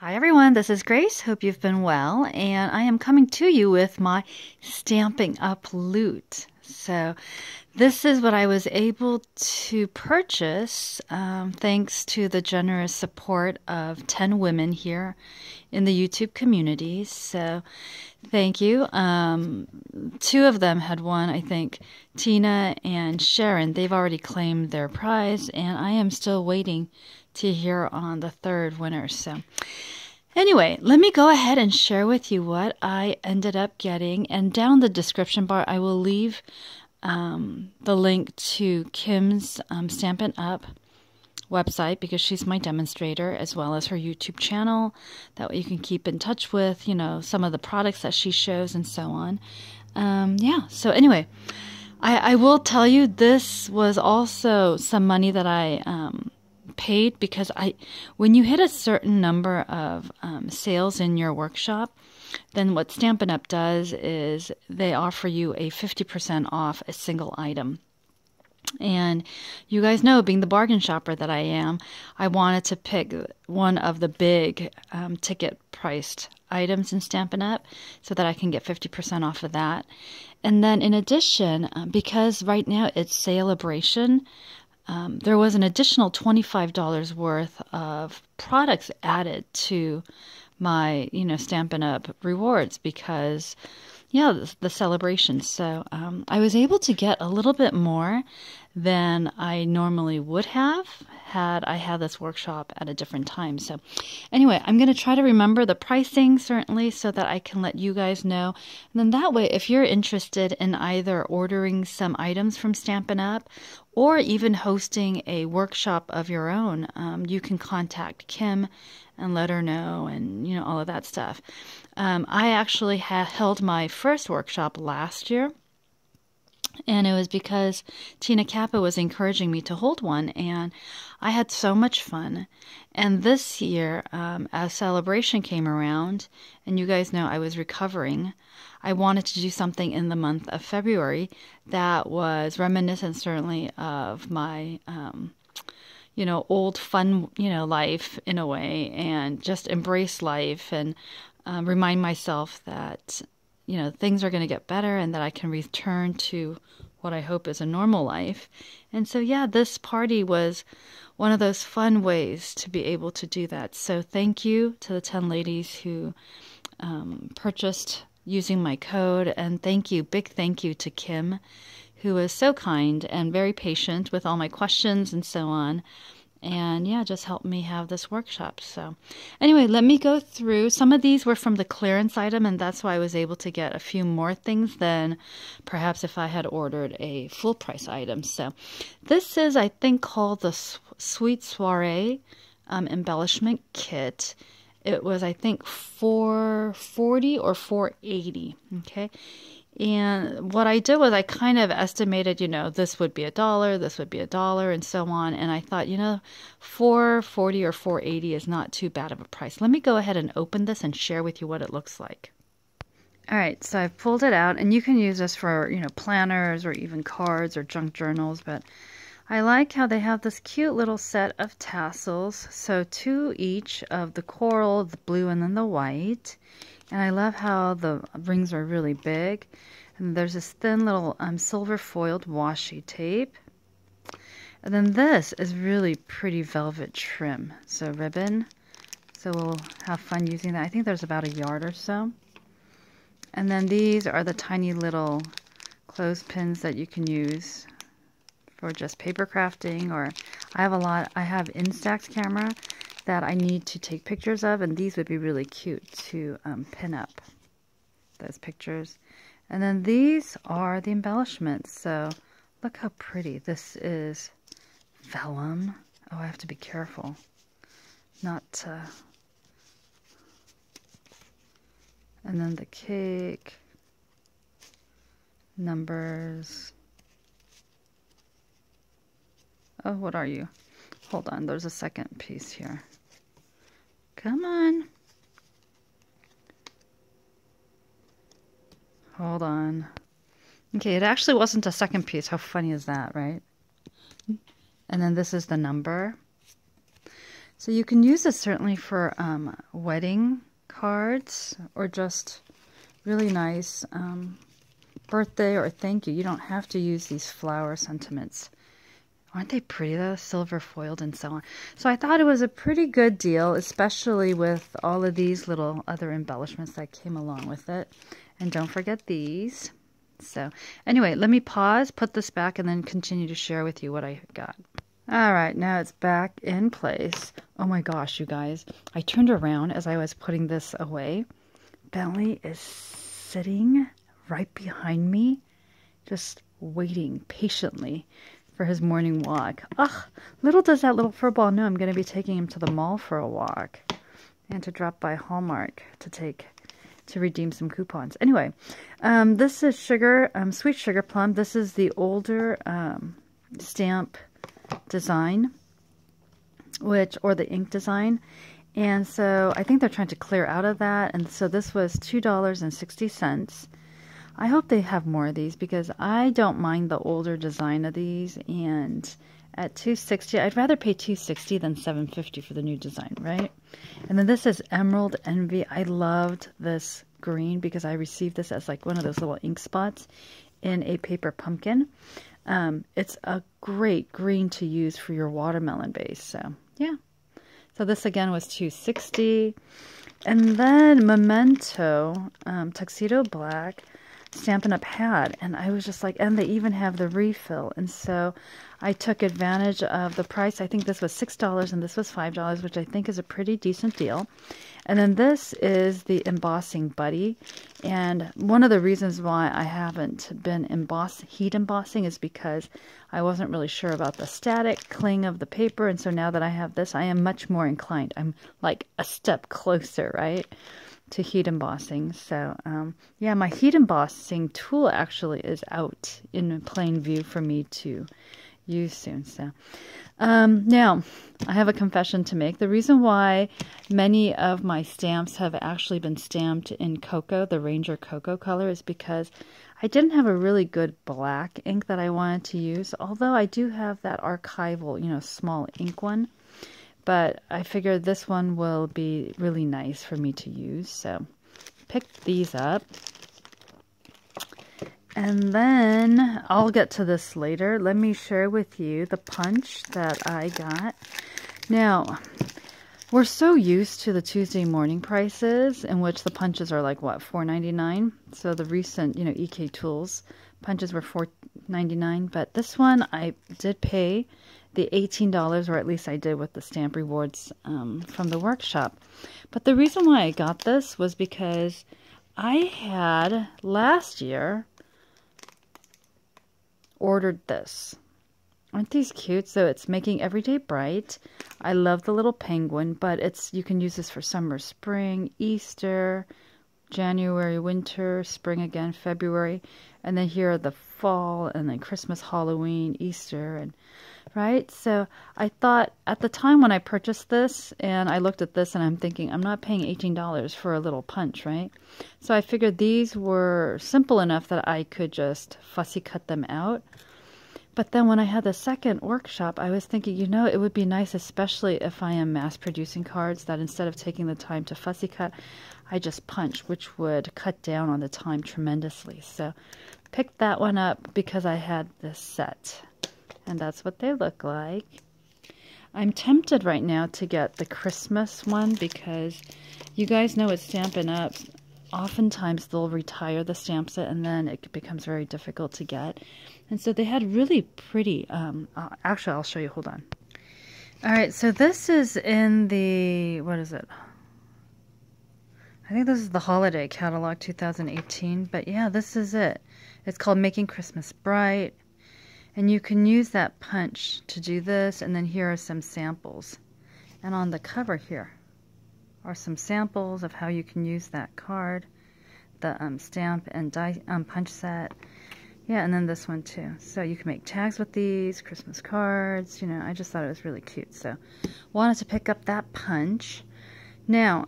Hi everyone, this is Grace. Hope you've been well, and I am coming to you with my Stamping Up loot. So this is what I was able to purchase thanks to the generous support of 10 women here in the YouTube community. So thank you. Two of them had won, I think, Tina and Sharon. They've already claimed their prize, and I am still waiting to hear on the third winner. So anyway, let me go ahead and share with you what I ended up getting. And down in the description bar, I will leave the link to Kim's Stampin' Up website because she's my demonstrator, as well as her YouTube channel. That way you can keep in touch with, some of the products that she shows and so on. So anyway, I will tell you this was also some money that I paid because when you hit a certain number of sales in your workshop, then what Stampin' Up does is they offer you a 50% off a single item. And you guys know, being the bargain shopper that I am, I wanted to pick one of the big ticket priced items in Stampin' Up so that I can get 50% off of that. And then in addition, because right now it's Celebration, there was an additional $25 worth of products added to my, Stampin' Up rewards because, the celebration. So I was able to get a little bit more than I normally would have had I had this workshop at a different time. So anyway, I'm going to try to remember the pricing certainly so that I can let you guys know. And then that way, if you're interested in either ordering some items from Stampin' Up or even hosting a workshop of your own, you can contact Kim and let her know and, all of that stuff. I actually held my first workshop last year. And it was because Tina Kappa was encouraging me to hold one, and I had so much fun. And this year, as Celebration came around, and you guys know I was recovering, I wanted to do something in the month of February that was reminiscent, certainly, of my, old fun, life in a way, and just embrace life and remind myself that things are going to get better and that I can return to what I hope is a normal life. And so, this party was one of those fun ways to be able to do that. So thank you to the 10 ladies who purchased using my code. And big thank you to Kim, who was so kind and very patient with all my questions and so on. And just helped me have this workshop. So anyway, let me go through. Some of these were from the clearance item, and that's why I was able to get a few more things than perhaps if I had ordered a full price item. So this is, I think, called the Sweet Soiree embellishment kit. It was, I think, $440 or $480. Okay. And what I did was I kind of estimated, this would be $1, this would be $1, and so on. And I thought, $440 or $480 is not too bad of a price. Let me go ahead and open this and share with you what it looks like. All right, so I've pulled it out, and you can use this for, planners or even cards or junk journals. But I like how they have this cute little set of tassels. So 2 each of the coral, the blue, and then the white. And I love how the rings are really big. And there's this thin little silver foiled washi tape. And then this is really pretty velvet trim. So ribbon. So we'll have fun using that. I think there's about a yard or so. And then these are the tiny little clothespins that you can use for just paper crafting. Or I have Instax camera that I need to take pictures of, and these would be really cute to pin up those pictures. And then these are the embellishments. So look how pretty. This is vellum. Oh, I have to be careful not to. And then the cake, numbers. Oh, what are you? Hold on, there's a second piece here. Come on. Hold on. Okay, it actually wasn't a second piece. How funny is that, right? And then this is the number. So you can use this certainly for wedding cards or just really nice birthday or thank you. You don't have to use these flower sentiments. Aren't they pretty though? Silver foiled and so on. So I thought it was a pretty good deal, especially with all of these little other embellishments that came along with it. And don't forget these. So anyway, let me pause, put this back, and then continue to share with you what I got. All right, now it's back in place. Oh my gosh, you guys. I turned around as I was putting this away. Bentley is sitting right behind me, just waiting patiently for his morning walk. Ugh, little does that little furball know I'm going to be taking him to the mall for a walk and to drop by Hallmark to redeem some coupons. Anyway, this is sugar, sweet sugar plum. This is the older stamp design, or the ink design. And so I think they're trying to clear out of that. And so this was $2.60. I hope they have more of these because I don't mind the older design of these. And at $2.60, I'd rather pay $2.60 than $7.50 for the new design, right? And then this is Emerald Envy. I loved this green because I received this as like one of those little ink spots in a paper pumpkin. It's a great green to use for your watermelon base. So yeah. So this again was $2.60. And then Memento Tuxedo Black Stampin' Up! Had. And I was just like, and they even have the refill. And so I took advantage of the price. I think this was $6 and this was $5, which I think is a pretty decent deal. And then this is the embossing buddy. And one of the reasons why I haven't been heat embossing is because I wasn't really sure about the static cling of the paper. And so now that I have this, I am much more inclined. I'm like a step closer, right, to heat embossing. So yeah, my heat embossing tool actually is out in plain view for me to use soon. So now I have a confession to make. The reason why many of my stamps have actually been stamped in cocoa, the Ranger cocoa color, is because I didn't have a really good black ink that I wanted to use, although I do have that archival, small ink one. But I figured this one will be really nice for me to use. So picked these up. And then I'll get to this later. Let me share with you the punch that I got. Now, we're so used to the Tuesday morning prices in which the punches are like, what, $4.99? So the recent, EK Tools punches were $4.99. But this one I did pay the $18, or at least I did with the stamp rewards from the workshop. But the reason why I got this was because I had last year ordered this. Aren't these cute? So it's Making Everyday Bright. I love the little penguin, but you can use this for summer, spring, Easter, January, winter, spring again, February, and then here are the fall, and then Christmas, Halloween, Easter, and right? So I thought at the time when I purchased this, and I looked at this and I'm thinking, I'm not paying $18 for a little punch, right? So I figured these were simple enough that I could just fussy cut them out. But then when I had the second workshop, I was thinking, it would be nice, especially if I am mass producing cards, that instead of taking the time to fussy cut, I just punch, which would cut down on the time tremendously. So picked that one up because I had this set. And that's what they look like. I'm tempted right now to get the Christmas one because you guys know at Stampin' Up, oftentimes they'll retire the stamp set and then it becomes very difficult to get. And so they had really pretty, actually I'll show you, hold on. All right, so this is in the, what is it? I think this is the Holiday Catalog 2018, but yeah, this is it. It's called Making Christmas Bright. And you can use that punch to do this, and then here are some samples. And on the cover here are some samples of how you can use that card, the stamp and die punch set. Yeah, and then this one too. So you can make tags with these, Christmas cards, I just thought it was really cute. So wanted to pick up that punch. Now,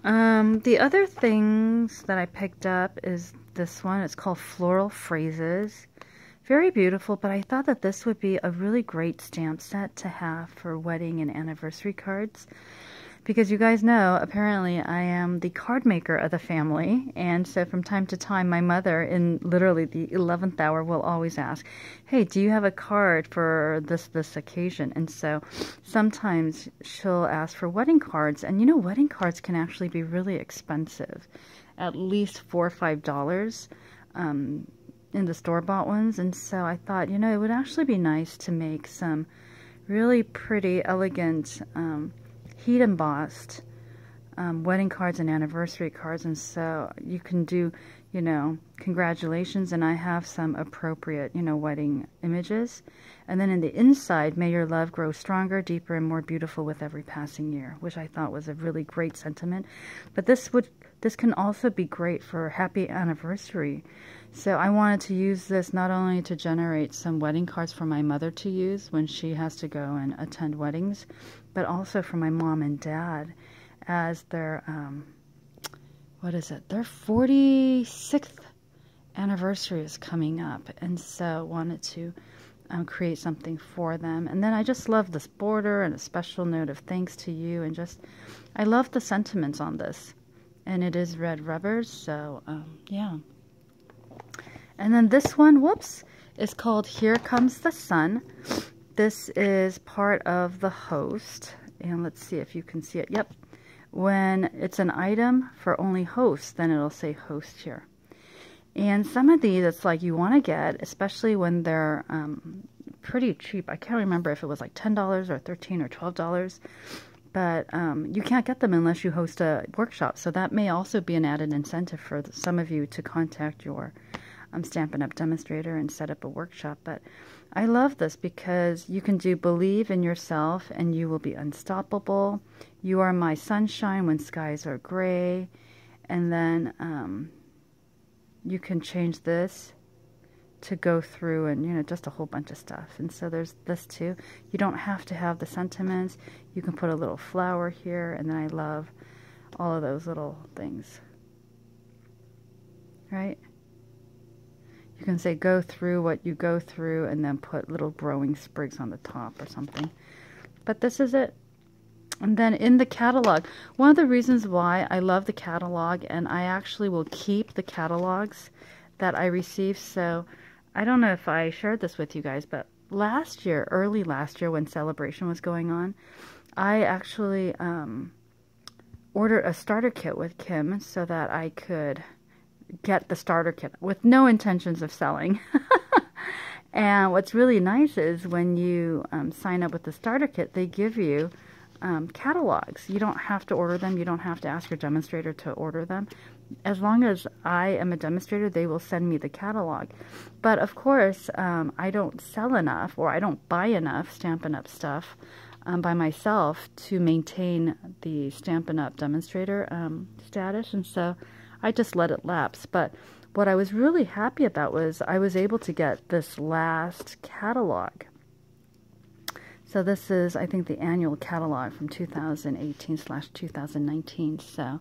the other things that I picked up is this one. It's called Floral Phrases. Very beautiful, but I thought that this would be a really great stamp set to have for wedding and anniversary cards. because you guys know, apparently I am the card maker of the family, and so from time to time my mother, in literally the 11th hour, will always ask, hey, do you have a card for this occasion? And so sometimes she'll ask for wedding cards, and you know, wedding cards can actually be really expensive, at least $4 or $5 in the store-bought ones. And so I thought, you know, it would actually be nice to make some really pretty, elegant, heat embossed wedding cards and anniversary cards. And so you can do, you know, congratulations, and I have some appropriate, you know, wedding images. And then in the inside, may your love grow stronger, deeper, and more beautiful with every passing year, which I thought was a really great sentiment. But this can also be great for happy anniversary. So I wanted to use this not only to generate some wedding cards for my mother to use when she has to go and attend weddings, but also for my mom and dad as their, what is it, their 46th anniversary is coming up. And so wanted to create something for them. And then I just love this border and a special note of thanks to you. And just, I love the sentiments on this. And it is red rubbers, so yeah. And then this one, whoops, is called Here Comes the Sun. This is part of the host. And let's see if you can see it. Yep. When it's an item for only hosts, then it'll say host here. And some of these, it's like you want to get, especially when they're pretty cheap. I can't remember if it was like $10 or $13 or $12. But you can't get them unless you host a workshop. So that may also be an added incentive for some of you to contact your Stampin' Up! Demonstrator and set up a workshop. But I love this because you can do believe in yourself and you will be unstoppable. You are my sunshine when skies are gray. And then you can change this to go through and, you know, just a whole bunch of stuff. And so there's this too. You don't have to have the sentiments. You can put a little flower here, and then I love all of those little things. Right? You can say go through what you go through and then put little growing sprigs on the top or something. But this is it. And then in the catalog, one of the reasons why I love the catalog, and I actually will keep the catalogs that I receive. So I don't know if I shared this with you guys, but last year, early last year when Celebration was going on, I actually ordered a starter kit with Kim so that I could get the starter kit with no intentions of selling. And what's really nice is when you sign up with the starter kit, they give you catalogs. You don't have to order them. You don't have to ask your demonstrator to order them. As long as I am a demonstrator, they will send me the catalog. But of course, I don't sell enough, or I don't buy enough Stampin' Up! Stuff by myself to maintain the Stampin' Up! Demonstrator status, and so I just let it lapse. But what I was really happy about was I was able to get this last catalog. So this is, I think, the annual catalog from 2018/2019. So,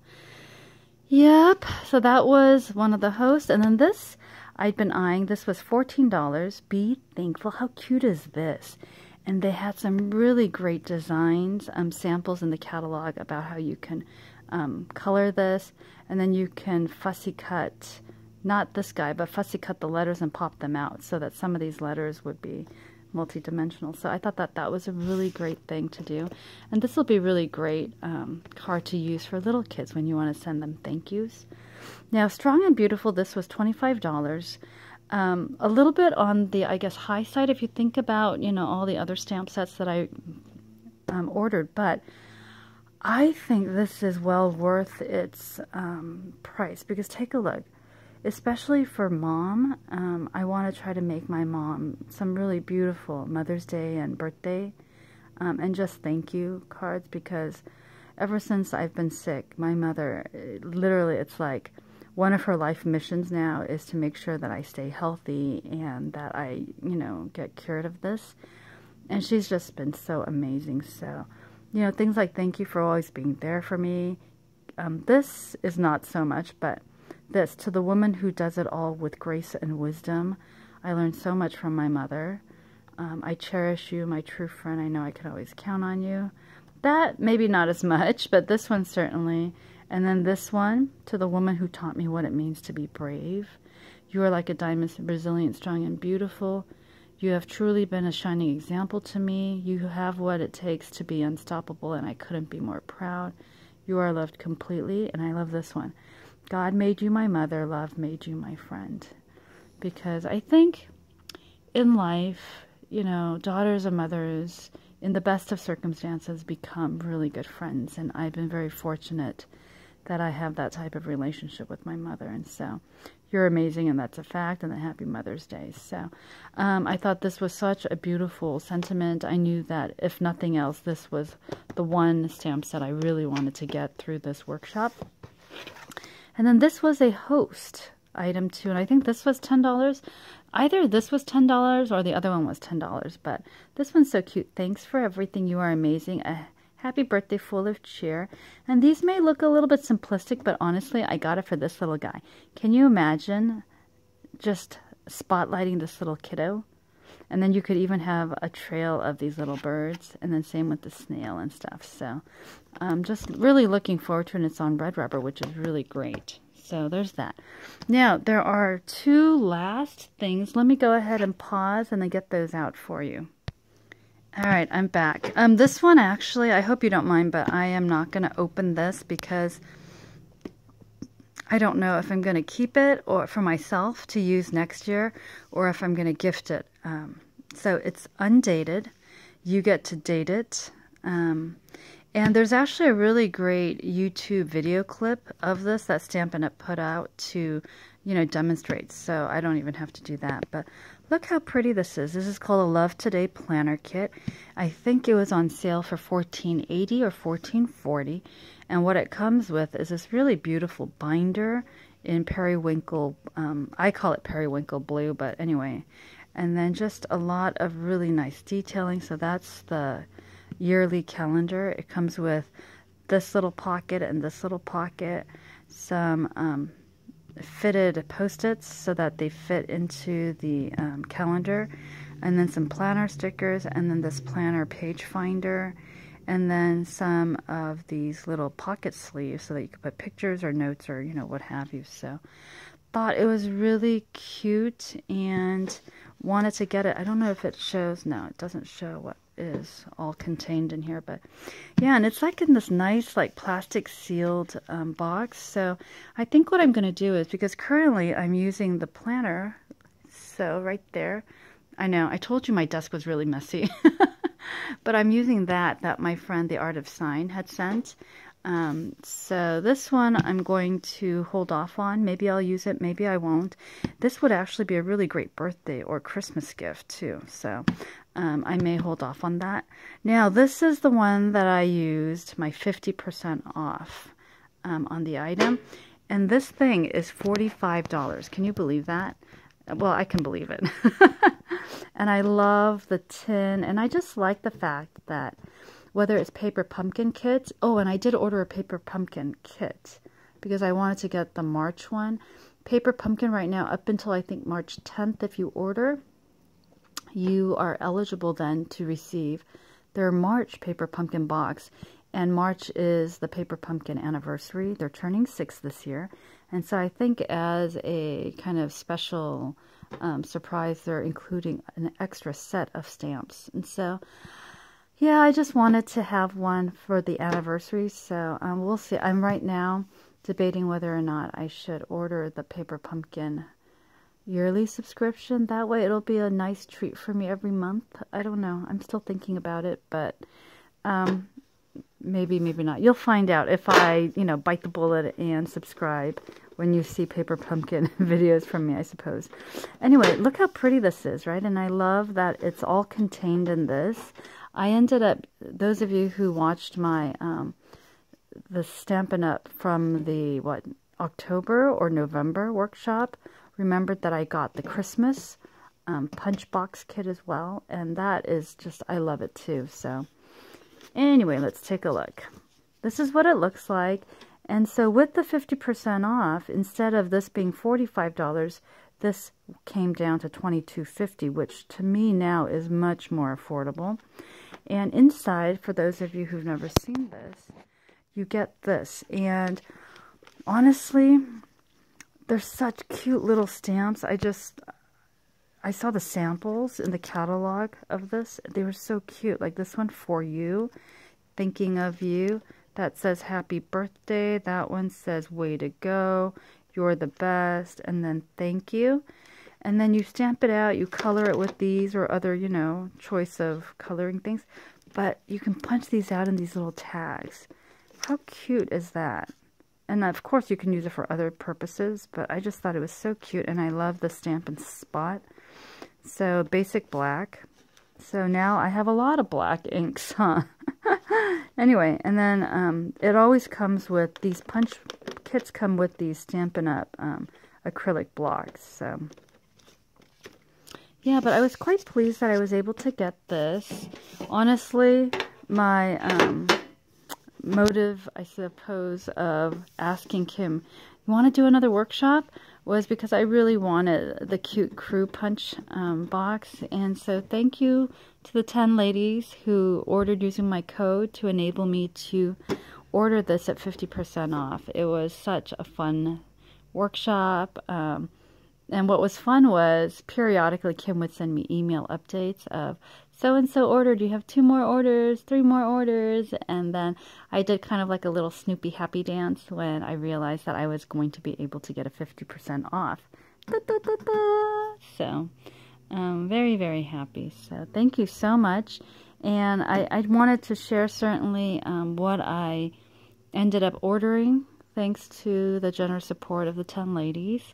yep. So that was one of the hosts. And then this, I'd been eyeing. This was $14. Be thankful. How cute is this? And they had some really great designs, samples in the catalog about how you can color this. And then you can fussy cut, not this guy, but fussy cut the letters and pop them out so that some of these letters would be multi-dimensional. So I thought that that was a really great thing to do. And this will be really great card to use for little kids when you want to send them thank yous. Now, Strong and Beautiful, this was $25. A little bit on the, I guess, high side if you think about, you know, all the other stamp sets that I ordered. But I think this is well worth its price, because take a look. Especially for Mom, I want to try to make my mom some really beautiful Mother's Day and birthday and just thank you cards, because ever since I've been sick, my mother, literally, it's like one of her life missions now is to make sure that I stay healthy and that I, you know, get cured of this. And she's just been so amazing. So, you know, things like thank you for always being there for me. This is not so much, but this, to the woman who does it all with grace and wisdom. I learned so much from my mother. I cherish you, my true friend. I know I can always count on you. That maybe not as much, but this one certainly. And then this one, to the woman who taught me what it means to be brave. You are like a diamond, resilient, strong, and beautiful. You have truly been a shining example to me. You have what it takes to be unstoppable, and I couldn't be more proud. You are loved completely, and I love this one. God made you my mother, love made you my friend. Because I think in life, you know, daughters and mothers, in the best of circumstances, become really good friends, and I've been very fortunate that I have that type of relationship with my mother, and so you're amazing, and that's a fact, and a happy Mother's Day. So I thought this was such a beautiful sentiment. I knew that if nothing else, this was the one stamp set I really wanted to get through this workshop. And then this was a host item too, and I think this was $10. Either this was $10 or the other one was $10, but this one's so cute. Thanks for everything. You are amazing. Happy birthday, full of cheer. And these may look a little bit simplistic, but honestly, I got it for this little guy. Can you imagine just spotlighting this little kiddo? And then you could even have a trail of these little birds, and then same with the snail and stuff. So I'm just really looking forward to it, and it's on red rubber, which is really great. So there's that. Now, there are two last things. Let me go ahead and pause and then get those out for you. All right, I'm back. This one actually, I hope you don't mind, but I am not going to open this because I don't know if I'm going to keep it or for myself to use next year or if I'm going to gift it. So it's undated. You get to date it. And there's actually a really great YouTube video clip of this that Stampin' Up! Put out to, you know, demonstrate. So I don't even have to do that. But look how pretty this is. This is called a Love Today Planner Kit. I think it was on sale for $14.80 or $14.40. And what it comes with is this really beautiful binder in periwinkle. I call it periwinkle blue, but anyway. And then just a lot of really nice detailing. So that's the yearly calendar. It comes with this little pocket and this little pocket, some fitted post-its so that they fit into the calendar, and then some planner stickers, and then this planner page finder, and then some of these little pocket sleeves so that you could put pictures or notes or, you know, what have you. So thought it was really cute and wanted to get it. I don't know if it shows. No, it doesn't show what is all contained in here, but yeah, and it's like in this nice like plastic sealed box. So I think what I'm going to do is, because currently I'm using the planner, so right there, I know I told you my desk was really messy, but I'm using that my friend the Art of Sign had sent. So this one I'm going to hold off on. Maybe I'll use it, maybe I won't. This would actually be a really great birthday or Christmas gift too, so I may hold off on that. Now this is the one that I used my 50% off on the item, and this thing is $45. Can you believe that? Well, I can believe it. And I love the tin, and I just like the fact that whether it's paper pumpkin kit. Oh, and I did order a paper pumpkin kit because I wanted to get the March one. Paper pumpkin right now, up until I think March 10th, if you order, you are eligible then to receive their March paper pumpkin box. And March is the paper pumpkin anniversary. They're turning 6 this year. And so I think as a kind of special surprise, they're including an extra set of stamps. And so yeah, I just wanted to have one for the anniversary, so we'll see. I'm right now debating whether or not I should order the Paper Pumpkin yearly subscription. That way it'll be a nice treat for me every month. I don't know. I'm still thinking about it, but maybe, maybe not. You'll find out if I, you know, bite the bullet and subscribe when you see Paper Pumpkin videos from me, I suppose. Anyway, look how pretty this is, right? And I love that it's all contained in this. I ended up, those of you who watched my, the Stampin' Up! From the, October or November workshop, remembered that I got the Christmas punch box kit as well, and that is just, I love it too. So anyway, let's take a look. This is what it looks like, and so with the 50% off, instead of this being $45, This came down to $22.50, which to me now is much more affordable. And inside, for those of you who've never seen this, you get this. And honestly, they're such cute little stamps. I saw the samples in the catalog of this. They were so cute. Like this one, for you, thinking of you. That says happy birthday. That one says way to go. You're the best. And then thank you. And then you stamp it out. You color it with these or other, you know, choice of coloring things. But you can punch these out in these little tags. How cute is that? And of course you can use it for other purposes, but I just thought it was so cute, and I love the Stampin' Spot. So basic black. So now I have a lot of black inks, huh? Anyway, and then it always comes with these punch kits. Come with these Stampin' Up acrylic blocks. So yeah, but I was quite pleased that I was able to get this. Honestly, my motive, I suppose, of asking Kim, you want to do another workshop, was because I really wanted the cute crew punch box. And so thank you to the 10 ladies who ordered using my code to enable me to order this at 50% off. It was such a fun workshop. And what was fun was periodically Kim would send me email updates of so-and-so ordered, you have 2 more orders, 3 more orders. And then I did kind of like a little Snoopy happy dance when I realized that I was going to be able to get a 50% off. Da, da, da, da. So, very, very happy. So thank you so much. And I wanted to share certainly what I ended up ordering thanks to the generous support of the 10 ladies.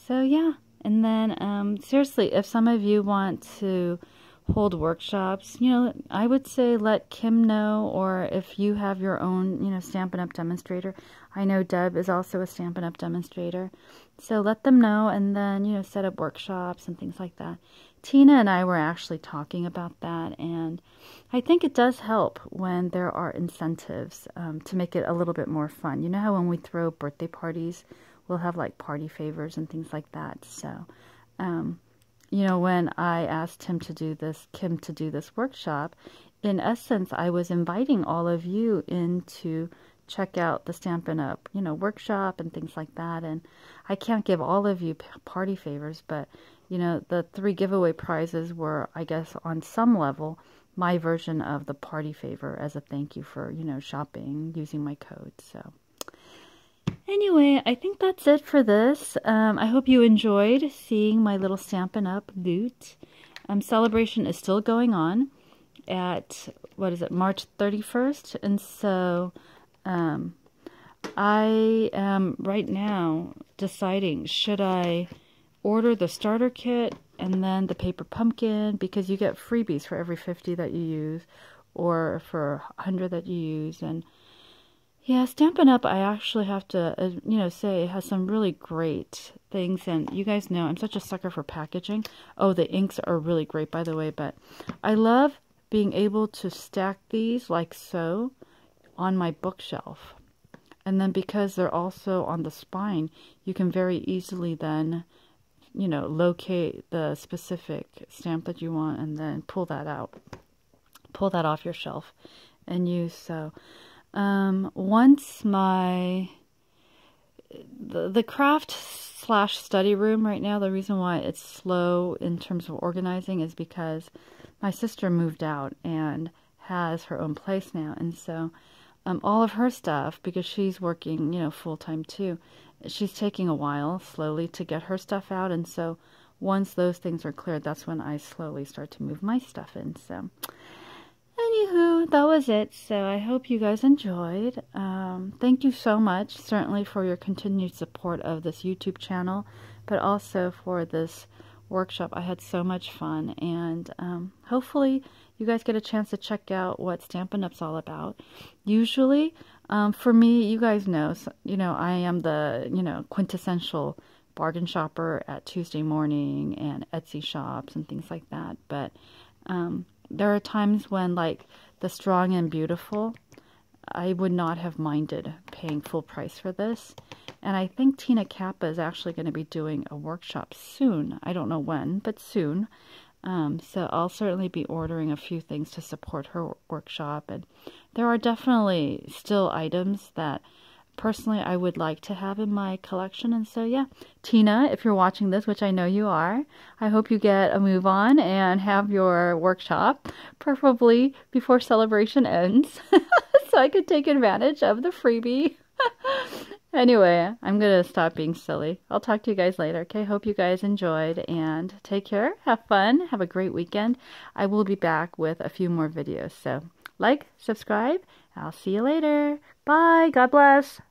So yeah, and then seriously, if some of you want to hold workshops, you know, I would say let Kim know, or if you have your own, you know, Stampin' Up! Demonstrator. I know Deb is also a Stampin' Up! Demonstrator. So let them know, and then, you know, set up workshops and things like that. Tina and I were actually talking about that, and I think it does help when there are incentives to make it a little bit more fun. You know how when we throw birthday parties, we'll have like party favors and things like that. So, you know, when I asked Kim to do this workshop, in essence, I was inviting all of you in to check out the Stampin' Up! You know, workshop and things like that. And I can't give all of you party favors, but, you know, the 3 giveaway prizes were, I guess, on some level, my version of the party favor as a thank you for, you know, shopping using my code. So anyway, I think that's it for this. I hope you enjoyed seeing my little Stampin' Up! Loot. Celebration is still going on at, what is it, March 31st. And so I am right now deciding, should I order the starter kit and then the paper pumpkin, because you get freebies for every 50 that you use, or for 100 that you use. And yeah, Stampin' Up! I actually have to, you know, say it has some really great things. And you guys know I'm such a sucker for packaging. Oh, the inks are really great, by the way. But I love being able to stack these like so on my bookshelf. And then because they're also on the spine, you can very easily then, you know, locate the specific stamp that you want and then pull that out. Pull that off your shelf and use. So once the craft / study room right now, the reason why it's slow in terms of organizing is because my sister moved out and has her own place now. And so all of her stuff, because she's working, you know, full-time too, she's taking a while slowly to get her stuff out. And so once those things are cleared, that's when I slowly start to move my stuff in. So anywho, that was it. So I hope you guys enjoyed. Thank you so much, certainly, for your continued support of this YouTube channel, but also for this workshop. I had so much fun, and hopefully you guys get a chance to check out what Stampin' Up's all about. Usually, for me, you guys know, you know, I am the, you know, quintessential bargain shopper at Tuesday Morning and Etsy shops and things like that. But there are times when, like, the Strong and Beautiful I would not have minded paying full price for this. And I think Tina Kappa is actually going to be doing a workshop soon. I don't know when, but soon. So I'll certainly be ordering a few things to support her workshop. And there are definitely still items that personally I would like to have in my collection. And so yeah, Tina, if you're watching this, which I know you are, I hope you get a move on and have your workshop, preferably before celebration ends, so I could take advantage of the freebie. Anyway, I'm going to stop being silly. I'll talk to you guys later, okay? Hope you guys enjoyed, and take care, have fun, have a great weekend. I will be back with a few more videos, so like, subscribe, I'll see you later. Bye, God bless.